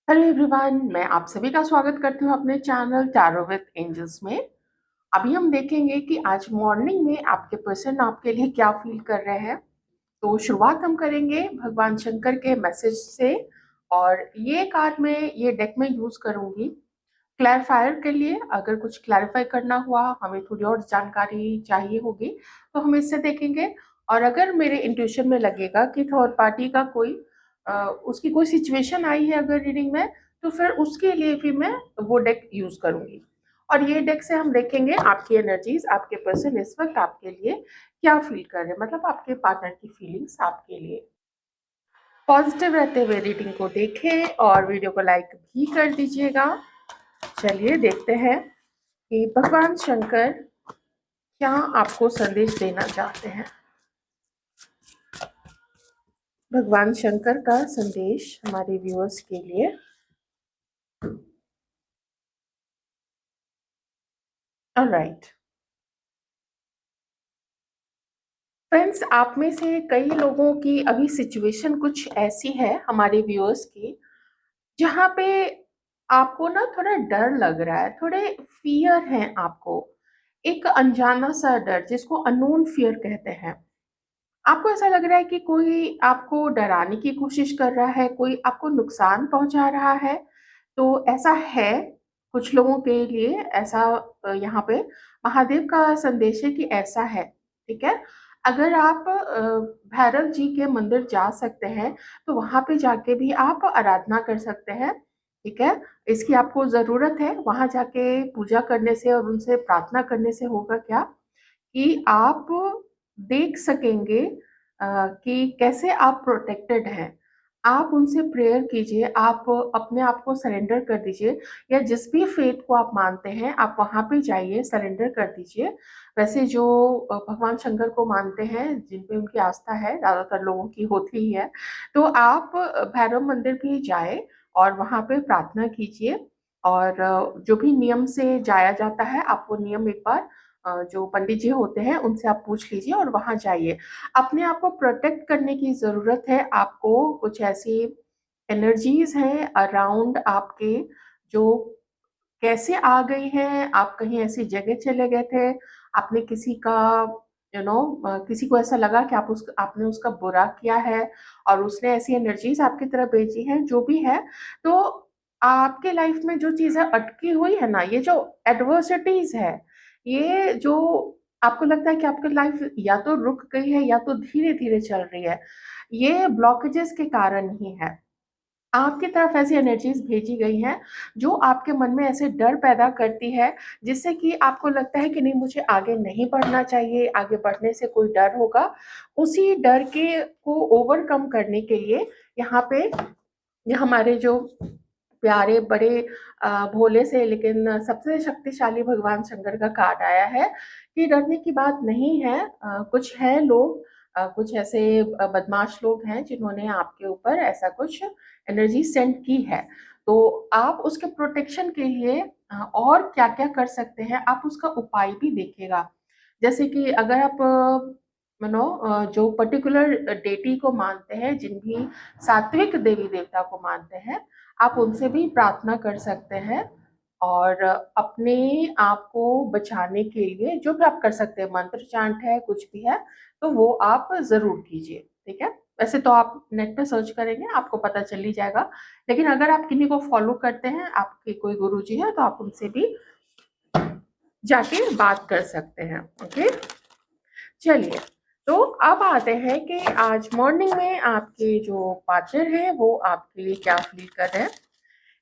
Hello everyone, मैं आप सभी का स्वागत करती हूँ अपने चैनल टैरो विद एंजल्स में। अभी हम देखेंगे कि आज मॉर्निंग में आपके पर्सन आपके लिए क्या फील कर रहे हैं। तो शुरुआत हम करेंगे भगवान शंकर के मैसेज से। और ये कार्ड में ये डेक में यूज करूंगी क्लैरिफायर के लिए। अगर कुछ क्लैरिफाई करना हुआ, हमें थोड़ी और जानकारी चाहिए होगी, तो हम इससे देखेंगे। और अगर मेरे इंट्यूशन में लगेगा कि थर्ड पार्टी का कोई उसकी कोई सिचुएशन आई है अगर रीडिंग में, तो फिर उसके लिए भी मैं वो डेक यूज करूंगी। और ये डेक से हम देखेंगे आपकी एनर्जीज, आपके पर्सन इस वक्त आपके लिए क्या फील कर रहे हैं, मतलब आपके पार्टनर की फीलिंग्स आपके लिए। पॉजिटिव रहते हुए रीडिंग को देखें और वीडियो को लाइक भी कर दीजिएगा। चलिए देखते हैं कि भगवान शंकर क्या आपको संदेश देना चाहते हैं। भगवान शंकर का संदेश हमारे व्यूअर्स के लिए। ऑलराइट फ्रेंड्स, आप में से कई लोगों की अभी सिचुएशन कुछ ऐसी है हमारे व्यूअर्स की, जहाँ पे आपको ना थोड़ा डर लग रहा है, थोड़े फियर है आपको। एक अनजाना सा डर जिसको अननोन फियर कहते हैं। आपको ऐसा लग रहा है कि कोई आपको डराने की कोशिश कर रहा है, कोई आपको नुकसान पहुंचा रहा है। तो ऐसा है कुछ लोगों के लिए, ऐसा यहाँ पे महादेव का संदेश है कि ऐसा है। ठीक है। अगर आप भैरव जी के मंदिर जा सकते हैं, तो वहां पे जाके भी आप आराधना कर सकते हैं। ठीक है। इसकी आपको जरूरत है। वहां जाके पूजा करने से और उनसे प्रार्थना करने से होगा क्या कि आप देख सकेंगे कि कैसे आप प्रोटेक्टेड हैं। आप उनसे प्रेयर कीजिए, आप अपने आप को सरेंडर कर दीजिए, या जिस भी फेथ को आप मानते हैं आप वहां पे जाइए, सरेंडर कर दीजिए। वैसे जो भगवान शंकर को मानते हैं, जिन पे उनकी आस्था है, ज्यादातर लोगों की होती ही है, तो आप भैरव मंदिर भी जाए और वहां पे प्रार्थना कीजिए। और जो भी नियम से जाया जाता है, आप वो नियम एक बार जो पंडित जी होते हैं उनसे आप पूछ लीजिए और वहां जाइए। अपने आप को प्रोटेक्ट करने की जरूरत है आपको। कुछ ऐसी एनर्जीज हैं अराउंड आपके जो कैसे आ गई हैं। आप कहीं ऐसी जगह चले गए थे, आपने किसी का किसी को ऐसा लगा कि आपने उसका बुरा किया है, और उसने ऐसी एनर्जीज आपकी तरफ भेजी हैं, जो भी है। तो आपके लाइफ में जो चीजें अटकी हुई है ना, ये जो एडवर्सिटीज है, ये जो आपको लगता है कि आपकी लाइफ या तो रुक गई है या तो धीरे धीरे चल रही है, ये ब्लॉकेजेस के कारण ही है। आपकी तरफ ऐसी एनर्जीज भेजी गई हैं जो आपके मन में ऐसे डर पैदा करती है, जिससे कि आपको लगता है कि नहीं, मुझे आगे नहीं बढ़ना चाहिए, आगे बढ़ने से कोई डर होगा। उसी डर के को ओवरकम करने के लिए यहाँ पे ये हमारे जो प्यारे बड़े भोले से लेकिन सबसे शक्तिशाली भगवान शंकर का कार्ड आया है कि डरने की बात नहीं है। कुछ है लोग, कुछ ऐसे बदमाश लोग हैं जिन्होंने आपके ऊपर ऐसा कुछ एनर्जी सेंड की है। तो आप उसके प्रोटेक्शन के लिए और क्या क्या कर सकते हैं, आप उसका उपाय भी देखिएगा। जैसे कि अगर आप जो पर्टिकुलर डेटी को मानते हैं, जिन भी सात्विक देवी देवता को मानते हैं, आप उनसे भी प्रार्थना कर सकते हैं। और अपने आप को बचाने के लिए जो भी आप कर सकते हैं, मंत्र चांट है, कुछ भी है, तो वो आप जरूर कीजिए। ठीक है। वैसे तो आप नेट पे सर्च करेंगे, आपको पता चल ही जाएगा। लेकिन अगर आप किन्हीं को फॉलो करते हैं, आपके कोई गुरुजी है, तो आप उनसे भी जाके बात कर सकते हैं। ओके। चलिए, तो अब आते हैं कि आज मॉर्निंग में आपके जो पार्टनर है वो आपके लिए क्या फील कर रहे हैं।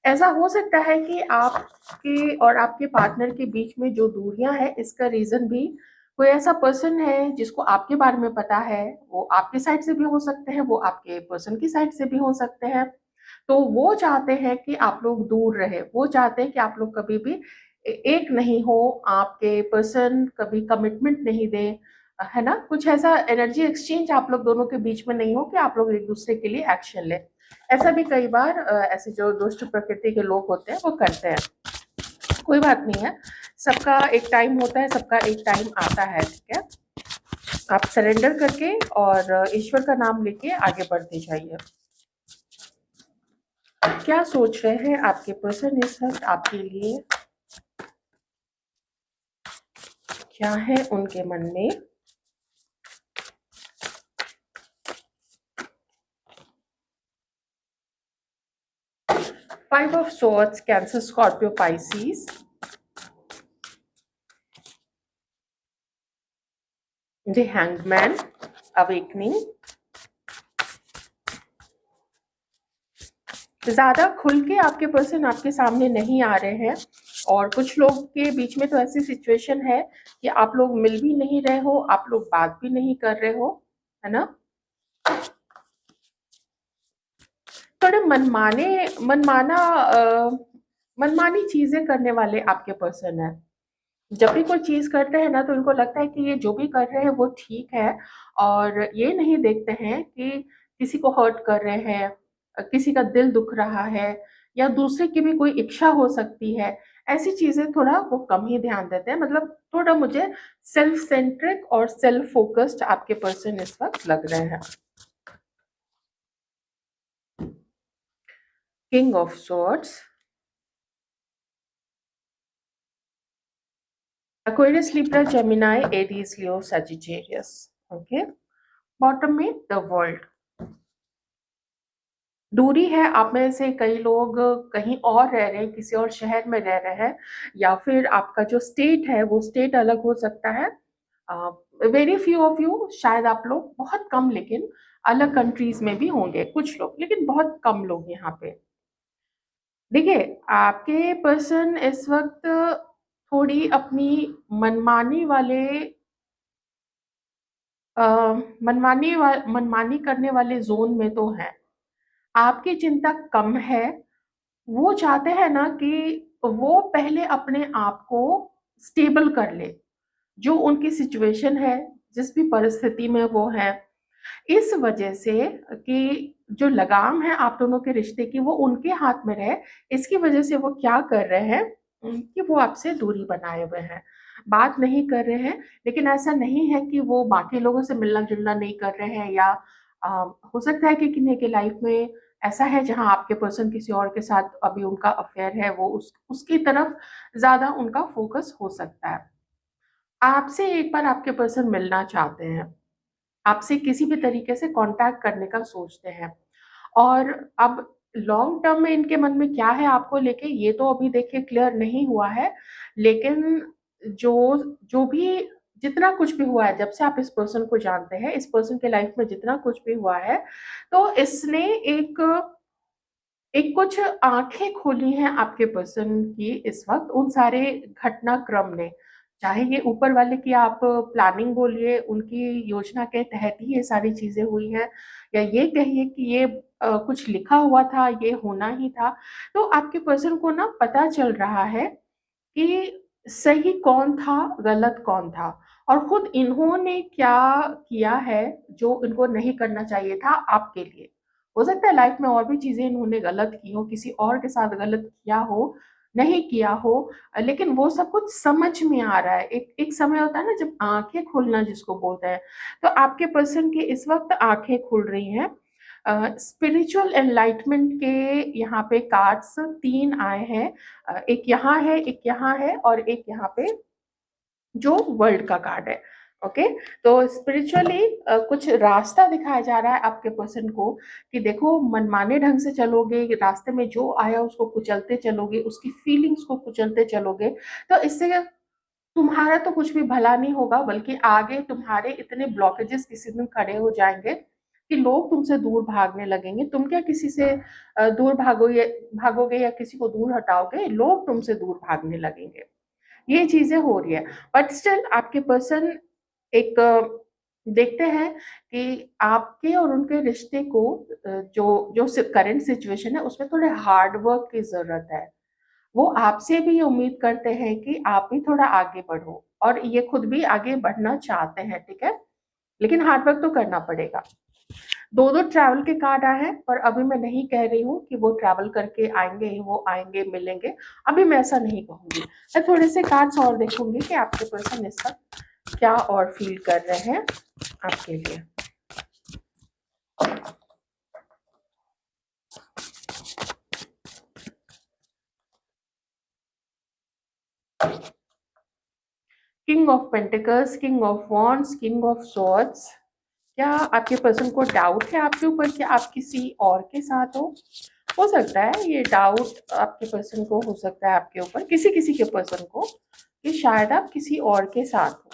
ऐसा हो सकता है कि आपके और आपके पार्टनर के बीच में जो दूरियां हैं, इसका रीजन भी कोई ऐसा पर्सन है जिसको आपके बारे में पता है। वो आपके साइड से भी हो सकते हैं, वो आपके पर्सन की साइड से भी हो सकते हैं। तो वो चाहते हैं कि आप लोग दूर रहे, वो चाहते हैं कि आप लोग कभी भी एक नहीं हो, आपके पर्सन कभी कमिटमेंट नहीं दे, है ना। कुछ ऐसा एनर्जी एक्सचेंज आप लोग दोनों के बीच में नहीं हो कि आप लोग एक दूसरे के लिए एक्शन ले। ऐसा भी कई बार ऐसे जो दुष्ट प्रकृति के लोग होते हैं वो करते हैं। कोई बात नहीं है, सबका एक टाइम होता है, सबका एक टाइम आता है। ठीक है। आप सरेंडर करके और ईश्वर का नाम लेके आगे बढ़ते जाइए। क्या सोच रहे हैं आपके पर्सन इस वक्त आपके लिए? क्या है उनके मन में? Five of swords, cancer, Scorpio, Pisces. The hanged man, awakening. ज्यादा खुल के आपके पर्सन आपके सामने नहीं आ रहे हैं, और कुछ लोग के बीच में तो ऐसी सिचुएशन है कि आप लोग मिल भी नहीं रहे हो, आप लोग बात भी नहीं कर रहे हो, है ना? थोड़े मनमानी चीजें करने वाले आपके पर्सन है। जब भी कोई चीज करते हैं ना तो इनको लगता है कि ये जो भी कर रहे हैं वो ठीक है, और ये नहीं देखते हैं कि किसी को हर्ट कर रहे हैं, किसी का दिल दुख रहा है, या दूसरे की भी कोई इच्छा हो सकती है। ऐसी चीजें थोड़ा वो कम ही ध्यान देते हैं। मतलब थोड़ा मुझे सेल्फ सेंट्रिक और सेल्फ फोकस्ड आपके पर्सन इस वक्त लग रहे हैं। King of swords, Aquarius, Libra, Gemini, Aries, Leo, Sagittarius. Okay, bottom में द वर्ल्ड। दूरी है, आप में से कई लोग कहीं और रह रहे हैं, किसी और शहर में रह रहे हैं, या फिर आपका जो स्टेट है वो स्टेट अलग हो सकता है। वेरी फ्यू ऑफ यू, शायद आप लोग बहुत कम, लेकिन अलग कंट्रीज में भी होंगे कुछ लोग, लेकिन बहुत कम लोग यहाँ पे। देखिए, आपके पर्सन इस वक्त थोड़ी अपनी मनमानी वाले मनमानी करने वाले जोन में तो है। आपकी चिंता कम है। वो चाहते हैं ना कि वो पहले अपने आप को स्टेबल कर ले, जो उनकी सिचुएशन है, जिस भी परिस्थिति में वो है। इस वजह से कि जो लगाम है आप दोनों के रिश्ते की वो उनके हाथ में रहे, इसकी वजह से वो क्या कर रहे हैं कि वो आपसे दूरी बनाए हुए हैं, बात नहीं कर रहे हैं। लेकिन ऐसा नहीं है कि वो बाकी लोगों से मिलना जुलना नहीं कर रहे हैं, या अ, हो सकता है कि किन्हीं के लाइफ में ऐसा है जहां आपके पर्सन किसी और के साथ अभी उनका अफेयर है, वो उसकी तरफ ज्यादा उनका फोकस हो सकता है। आपसे एक बार आपके पर्सन मिलना चाहते हैं, आपसे किसी भी तरीके से कांटेक्ट करने का सोचते हैं। और अब लॉन्ग टर्म में इनके मन में क्या है आपको लेके, ये तो अभी देखिए क्लियर नहीं हुआ है। लेकिन जो जो भी जितना कुछ भी हुआ है, जब से आप इस पर्सन को जानते हैं, इस पर्सन के लाइफ में जितना कुछ भी हुआ है, तो इसने एक एक कुछ आंखें खोली हैं आपके पर्सन की इस वक्त उन सारे घटनाक्रम ने। चाहे ये ऊपर वाले की आप प्लानिंग बोलिए, उनकी योजना के तहत ही ये सारी चीजें हुई हैं, या ये कहिए कि ये कुछ लिखा हुआ था, ये होना ही था। तो आपके पर्सन को ना पता चल रहा है कि सही कौन था, गलत कौन था, और खुद इन्होंने क्या किया है जो इनको नहीं करना चाहिए था आपके लिए। हो सकता है लाइफ में और भी चीजें इन्होंने गलत की हो, किसी और के साथ गलत किया हो, नहीं किया हो, लेकिन वो सब कुछ समझ में आ रहा है। एक एक समय होता है ना जब आंखें खुलना जिसको बोलते हैं। तो आपके पर्सन की इस वक्त आंखें खुल रही हैं। स्पिरिचुअल एनलाइटमेंट के यहाँ पे कार्ड्स तीन आए हैं। एक यहाँ है, एक यहाँ है, और एक यहाँ पे जो वर्ल्ड का कार्ड है। ओके, तो स्पिरिचुअली कुछ रास्ता दिखाया जा रहा है आपके पर्सन को कि देखो, मनमाने ढंग से चलोगे, रास्ते में जो आया उसको कुचलते चलोगे, उसकी फीलिंग्स को कुचलते चलोगे, तो इससे तुम्हारा तो कुछ भी भला नहीं होगा, बल्कि आगे तुम्हारे इतने ब्लॉकेजेस किसी दिन खड़े हो जाएंगे कि लोग तुमसे दूर भागने लगेंगे। तुम क्या किसी से दूर भागोगे या किसी को दूर हटाओगे, लोग तुमसे दूर भागने लगेंगे। ये चीजें हो रही है। बट स्टिल आपके पर्सन एक देखते हैं कि आपके और उनके रिश्ते को जो जो करंट सिचुएशन है उसमें थोड़े हार्ड वर्क की जरूरत है। वो आपसे भी ये उम्मीद करते हैं कि आप भी थोड़ा आगे बढ़ो, और ये खुद भी आगे बढ़ना चाहते हैं, ठीक है, लेकिन हार्ड वर्क तो करना पड़ेगा। दो दो ट्रैवल के कार्ड आए हैं, पर अभी मैं नहीं कह रही हूँ कि वो ट्रैवल करके आएंगे ही, वो आएंगे मिलेंगे, अभी मैं ऐसा नहीं कहूंगी। मैं थोड़े से कार्ड्स और देखूंगी कि आपके पर्सन इस वक्त क्या और फील कर रहे हैं आपके लिए। King of pentacles, king of wands, king of swords. क्या आपके पर्सन को डाउट है आपके ऊपर कि आप किसी और के साथ हो सकता है ये डाउट आपके पर्सन को हो सकता है आपके ऊपर, किसी किसी के पर्सन को, कि शायद आप किसी और के साथ हो।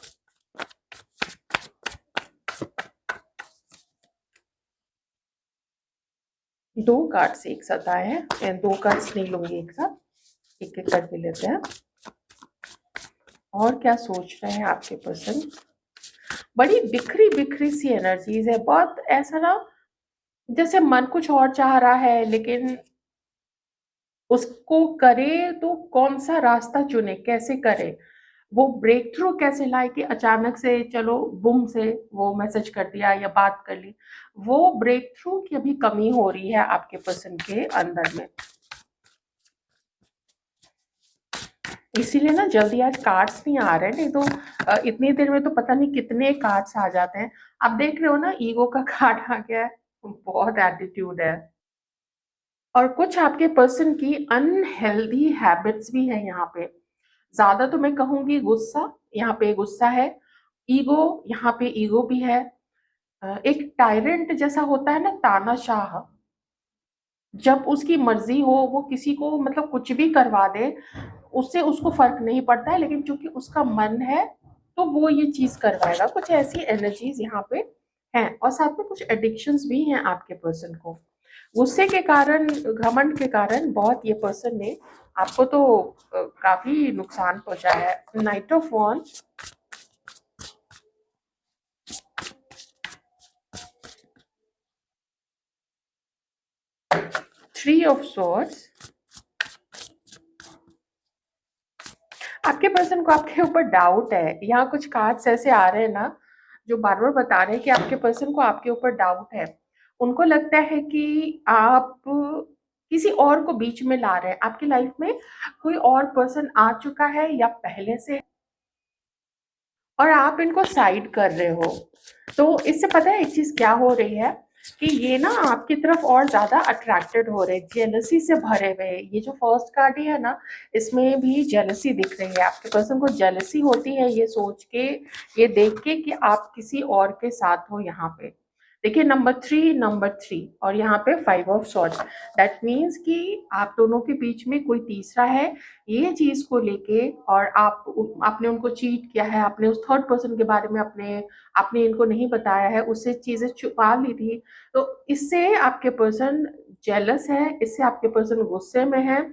दो कार्ड्स एक साथ आए हैं, मैं दो कार्ड्स नहीं लूंगी एक साथ, एक एक करके लेते हैं। और क्या सोच रहे हैं आपके पर्सन? बड़ी बिखरी बिखरी सी एनर्जीज है, बहुत ऐसा ना जैसे मन कुछ और चाह रहा है, लेकिन उसको करे तो कौन सा रास्ता चुने, कैसे करे, वो ब्रेक थ्रू कैसे लाए कि अचानक से चलो बुम से वो मैसेज कर दिया या बात कर ली। वो ब्रेक थ्रू की अभी कमी हो रही है आपके पर्सन के अंदर में, इसीलिए ना जल्दी आज कार्ड्स नहीं आ रहे, नहीं तो इतनी देर में तो पता नहीं कितने कार्ड्स आ जाते हैं। आप देख रहे हो ना, ईगो का कार्ड आ गया है, बहुत एटीट्यूड है। और कुछ आपके पर्सन की अनहेल्दी हैबिट्स भी है यहाँ पे। ज्यादा तो मैं कहूंगी गुस्सा, यहाँ पे गुस्सा है। ईगो, यहाँ पे ईगो भी है। एक टायरेंट जैसा होता है ना, तानाशाह, जब उसकी मर्जी हो वो किसी को मतलब कुछ भी करवा दे, उससे उसको फर्क नहीं पड़ता है, लेकिन चूंकि उसका मन है तो वो ये चीज करवाएगा। कुछ ऐसी एनर्जीज यहाँ पे हैं, और साथ में कुछ एडिक्शंस भी हैं आपके पर्सन को। गुस्से के कारण, घमंड के कारण बहुत ये पर्सन ने आपको तो काफी नुकसान पहुंचा है। Night of wands, three of swords. आपके पर्सन को आपके ऊपर डाउट है, यहाँ कुछ कार्ड्स ऐसे आ रहे हैं ना जो बार बार बता रहे हैं कि आपके पर्सन को आपके ऊपर डाउट है। उनको लगता है कि आप किसी और को बीच में ला रहे हैं, आपकी लाइफ में कोई और पर्सन आ चुका है या पहले से, और आप इनको साइड कर रहे हो। तो इससे पता है एक चीज क्या हो रही है, कि ये ना आपकी तरफ और ज्यादा अट्रैक्टेड हो रहे हैं, जेलसी से भरे हुए हैं। ये जो फर्स्ट कार्ड है ना, इसमें भी जेलसी दिख रही है। आपके पर्सन को जेलसी होती है ये सोच के, ये देख के कि आप किसी और के साथ हो। यहाँ पे देखिए नंबर 3 और यहाँ पे 5 ऑफ सॉर्ड्स। दैट मीन्स कि आप दोनों के बीच में कोई तीसरा है, ये चीज को लेके, और आपने उनको चीट किया है, आपने उस थर्ड पर्सन के बारे में अपने आपने इनको नहीं बताया है, उससे चीजें छुपा ली थी। तो इससे आपके पर्सन जेलस है, इससे आपके पर्सन गुस्से में है।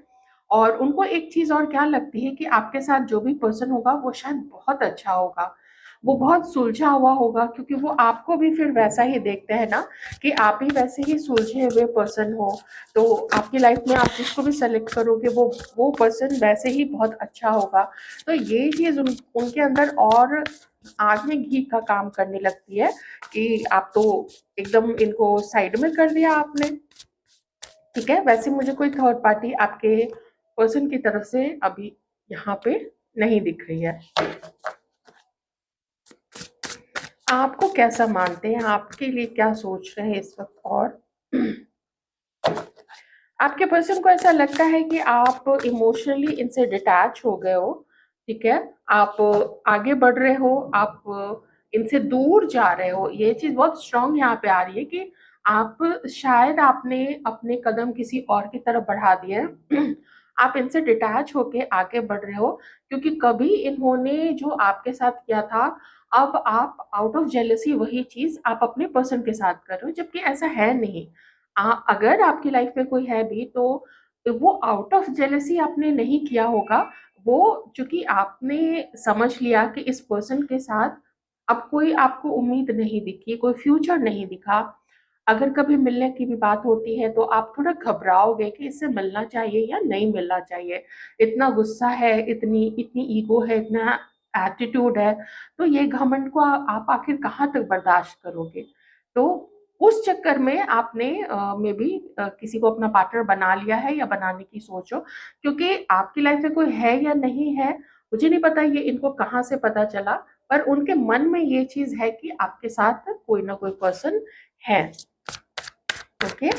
और उनको एक चीज और क्या लगती है कि आपके साथ जो भी पर्सन होगा वो शायद बहुत अच्छा होगा, वो बहुत सुलझा हुआ होगा, क्योंकि वो आपको भी फिर वैसा ही देखते हैं ना, कि आप भी वैसे ही सुलझे हुए पर्सन हो। तो आपकी लाइफ में आप जिसको भी सेलेक्ट करोगे वो पर्सन वैसे ही बहुत अच्छा होगा। तो ये चीज उनके अंदर और आग में घी का काम करने लगती है, कि आप तो एकदम इनको साइड में कर दिया आपने। ठीक है, वैसे मुझे कोई थर्ड पार्टी आपके पर्सन की तरफ से अभी यहाँ पे नहीं दिख रही है। आपको कैसा मानते हैं, आपके लिए क्या सोच रहे हैं इस वक्त? और आपके पर्सन को ऐसा लगता है कि आप इमोशनली इनसे डिटैच हो गए हो। ठीक है, आप आगे बढ़ रहे हो, आप इनसे दूर जा रहे हो। ये चीज बहुत स्ट्रांग यहाँ पे आ रही है कि आप शायद आपने अपने कदम किसी और की तरफ बढ़ा दिए आप इनसे डिटैच होके आगे बढ़ रहे हो, क्योंकि कभी इन्होंने जो आपके साथ किया था, अब आप आउट ऑफ जेलसी वही चीज आप अपने पर्सन के साथ कर रहे हो, जबकि ऐसा है नहीं। अगर आपकी लाइफ में कोई है भी तो वो आउट ऑफ जेलसी आपने नहीं किया होगा। वो चूंकि आपने समझ लिया कि इस पर्सन के साथ अब कोई आपको उम्मीद नहीं दिखी, कोई फ्यूचर नहीं दिखा। अगर कभी मिलने की भी बात होती है तो आप थोड़ा घबराओगे कि इससे मिलना चाहिए या नहीं मिलना चाहिए। इतना गुस्सा है, इतनी इतनी ईगो है, इतना एटीट्यूड है, तो ये घमंड को आप आखिर कहाँ तक बर्दाश्त करोगे? तो उस चक्कर में आपने मे बी किसी को अपना पार्टनर बना लिया है या बनाने की सोचो, क्योंकि आपकी लाइफ में कोई है या नहीं है मुझे नहीं पता, ये इनको कहाँ से पता चला, पर उनके मन में ये चीज है कि आपके साथ कोई ना कोई पर्सन है। ओके,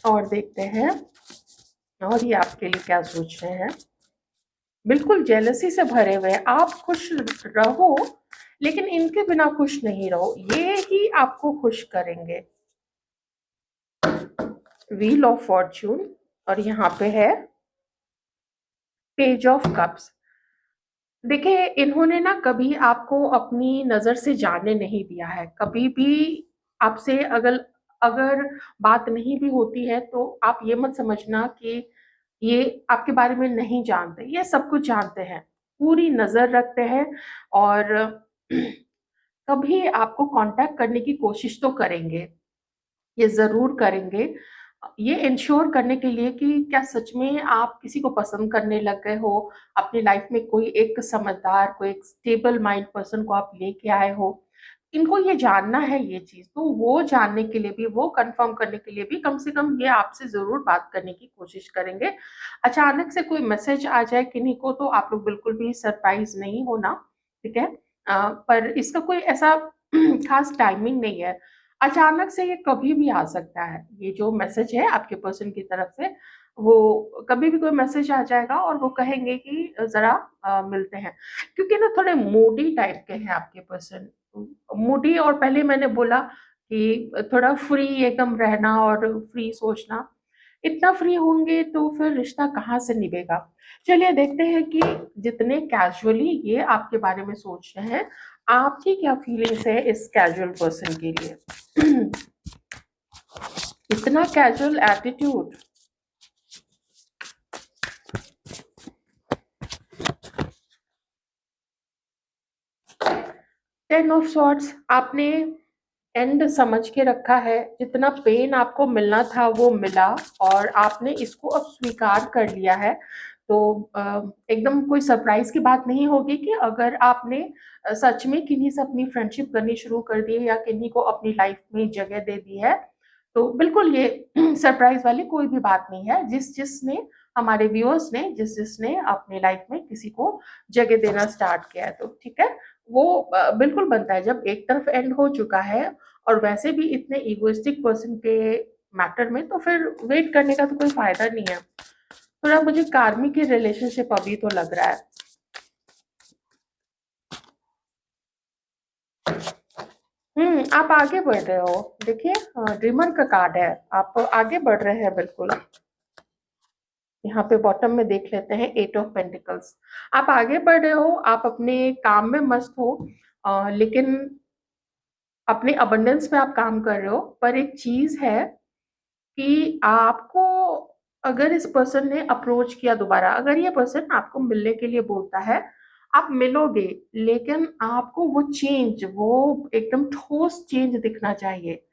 और देखते हैं और ये आपके लिए क्या सोच रहे हैं। बिल्कुल जेलसी से भरे हुए हैं। आप खुश रहो, लेकिन इनके बिना खुश नहीं रहो, ये ही आपको खुश करेंगे। व्हील ऑफ फॉर्च्यून, और यहाँ पे है पेज ऑफ कप्स। देखिए, इन्होंने ना कभी आपको अपनी नज़र से जाने नहीं दिया है। कभी भी आपसे अगर अगर बात नहीं भी होती है, तो आप ये मत समझना कि ये आपके बारे में नहीं जानते। ये सब कुछ जानते हैं, पूरी नज़र रखते हैं, और कभी आपको कॉन्टैक्ट करने की कोशिश तो करेंगे। ये ज़रूर करेंगे। ये इंश्योर करने के लिए कि क्या सच में आप किसी को पसंद करने लग गए हो, अपनी लाइफ में कोई एक समझदार, कोई एक स्टेबल माइंड पर्सन को आप लेके आए हो। इनको ये जानना है ये चीज़, तो वो जानने के लिए भी, वो कन्फर्म करने के लिए भी कम से कम ये आपसे ज़रूर बात करने की कोशिश करेंगे। अचानक से कोई मैसेज आ जाए किन्हीं को, तो आप लोग बिल्कुल भी सरप्राइज़ नहीं होना, ठीक है? पर इसका कोई ऐसा खास टाइमिंग नहीं है। अचानक से ये कभी भी आ सकता है। ये जो मैसेज है आपके पर्सन की तरफ से, वो कभी भी कोई मैसेज आ जाएगा और वो कहेंगे कि ज़रा मिलते हैं। क्योंकि ना थोड़े मूडी टाइप के हैं आपके पर्सन। मूडी, और पहले मैंने बोला कि थोड़ा फ्री एकदम रहना और फ्री सोचना। इतना फ्री होंगे तो फिर रिश्ता कहाँ से निभेगा? चलिए देखते हैं कि जितने कैजुअली ये आपके बारे में सोच रहे हैं, आपकी क्या फीलिंग्स है इस कैजुअल पर्सन के लिए? इतना casual attitude. Ten of swords, आपने एंड समझ के रखा है। जितना पेन आपको मिलना था वो मिला, और आपने इसको अब स्वीकार कर लिया है। तो एकदम कोई सरप्राइज की बात नहीं होगी कि अगर आपने सच में किन्हीं से अपनी फ्रेंडशिप करनी शुरू कर दी है, या किन्हीं को अपनी लाइफ में जगह दे दी है। तो बिल्कुल ये सरप्राइज वाली कोई भी बात नहीं है। जिसने हमारे व्यूअर्स ने, जिसने अपनी लाइफ में किसी को जगह देना स्टार्ट किया है, तो ठीक है, वो बिल्कुल बनता है जब एक तरफ एंड हो चुका है। और वैसे भी इतने इगोइस्टिक पर्सन के मैटर में तो फिर वेट करने का तो कोई फायदा नहीं है। थोड़ा मुझे कार्मिक की रिलेशनशिप अभी तो लग रहा है। आप आगे बढ़ रहे हो। देखिए, ड्रीमर का कार्ड है, आप आगे बढ़ रहे हैं बिल्कुल। यहाँ पे बॉटम में देख लेते हैं एट ऑफ पेंटिकल्स। आप आगे बढ़ रहे हो, आप अपने काम में मस्त हो, लेकिन अपने अबंडेंस पे आप काम कर रहे हो। पर एक चीज है कि आपको, अगर इस पर्सन ने अप्रोच किया दोबारा, अगर ये पर्सन आपको मिलने के लिए बोलता है, आप मिलोगे, लेकिन आपको वो चेंज, वो एकदम ठोस चेंज दिखना चाहिए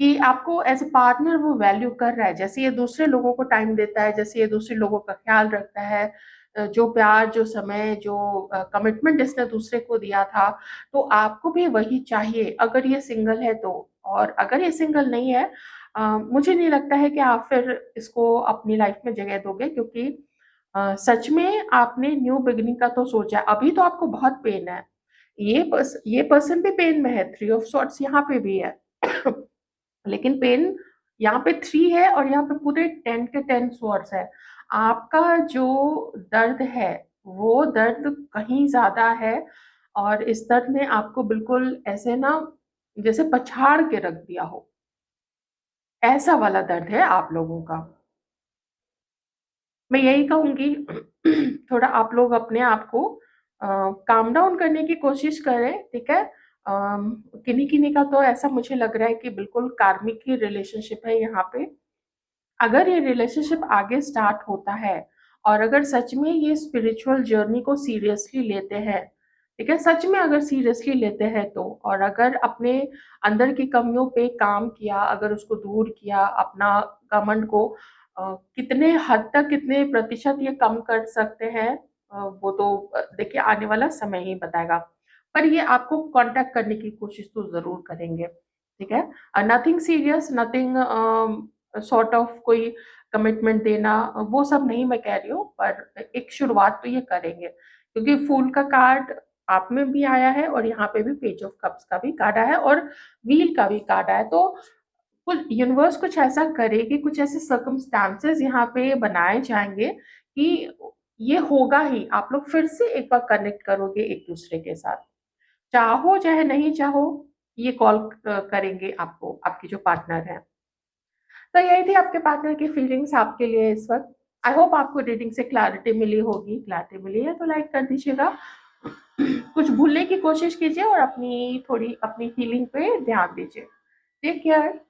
कि आपको एज अ पार्टनर वो वैल्यू कर रहा है। जैसे ये दूसरे लोगों को टाइम देता है, जैसे ये दूसरे लोगों का ख्याल रखता है, जो प्यार, जो समय, जो कमिटमेंट इसने दूसरे को दिया था, तो आपको भी वही चाहिए, अगर ये सिंगल है तो। और अगर ये सिंगल नहीं है, मुझे नहीं लगता है कि आप फिर इसको अपनी लाइफ में जगह दोगे, क्योंकि सच में आपने न्यू बिगिनिंग का तो सोचा है। अभी तो आपको बहुत पेन है। ये पर्सन भी पेन में है, थ्री ऑफ सॉर्ट्स यहाँ पे भी है। लेकिन पेन यहाँ पे थ्री है, और यहाँ पे पूरे 10 के 10 स्वॉर्ड्स है। आपका जो दर्द है, वो दर्द कहीं ज्यादा है, और इस दर्द ने आपको बिल्कुल ऐसे ना, जैसे पछाड़ के रख दिया हो, ऐसा वाला दर्द है आप लोगों का। मैं यही कहूंगी, थोड़ा आप लोग अपने आप को काम डाउन करने की कोशिश करें, ठीक है? किन्हीं किन्हीं का तो ऐसा मुझे लग रहा है कि बिल्कुल कार्मिक की रिलेशनशिप है यहाँ पे। अगर ये रिलेशनशिप आगे स्टार्ट होता है, और अगर सच में ये स्पिरिचुअल जर्नी को सीरियसली लेते हैं, ठीक है, सच में अगर सीरियसली लेते हैं तो, और अगर अपने अंदर की कमियों पे काम किया, अगर उसको दूर किया, अपना घमंड को कितने हद तक, कितने प्रतिशत ये कम कर सकते हैं, वो तो देखिए आने वाला समय ही बताएगा। पर ये आपको कांटेक्ट करने की कोशिश तो जरूर करेंगे, ठीक है? Nothing serious, nothing sort of कोई कमिटमेंट देना, वो सब नहीं मैं कह रही हूँ, पर एक शुरुआत तो ये करेंगे, क्योंकि फूल का कार्ड आप में भी आया है, और यहाँ पे भी पेज ऑफ कप्स का भी कार्ड आया है, और व्हील का भी कार्ड आया है। तो कुछ यूनिवर्स कुछ ऐसा करेगी, कुछ ऐसे सर्कमस्टांसेस यहाँ पे बनाए जाएंगे कि ये होगा ही, आप लोग फिर से एक बार कनेक्ट करोगे एक-दूसरे के साथ। चाहो चाहे नहीं चाहो, ये कॉल करेंगे आपको, आपके जो पार्टनर हैं। तो यही थी आपके पार्टनर की फीलिंग्स आपके लिए इस वक़्त। आई होप आपको रीडिंग से क्लैरिटी मिली होगी। क्लैरिटी मिली है तो लाइक कर दीजिएगा। कुछ भूलने की कोशिश कीजिए और अपनी थोड़ी अपनी हीलिंग पे ध्यान दीजिए। Take care.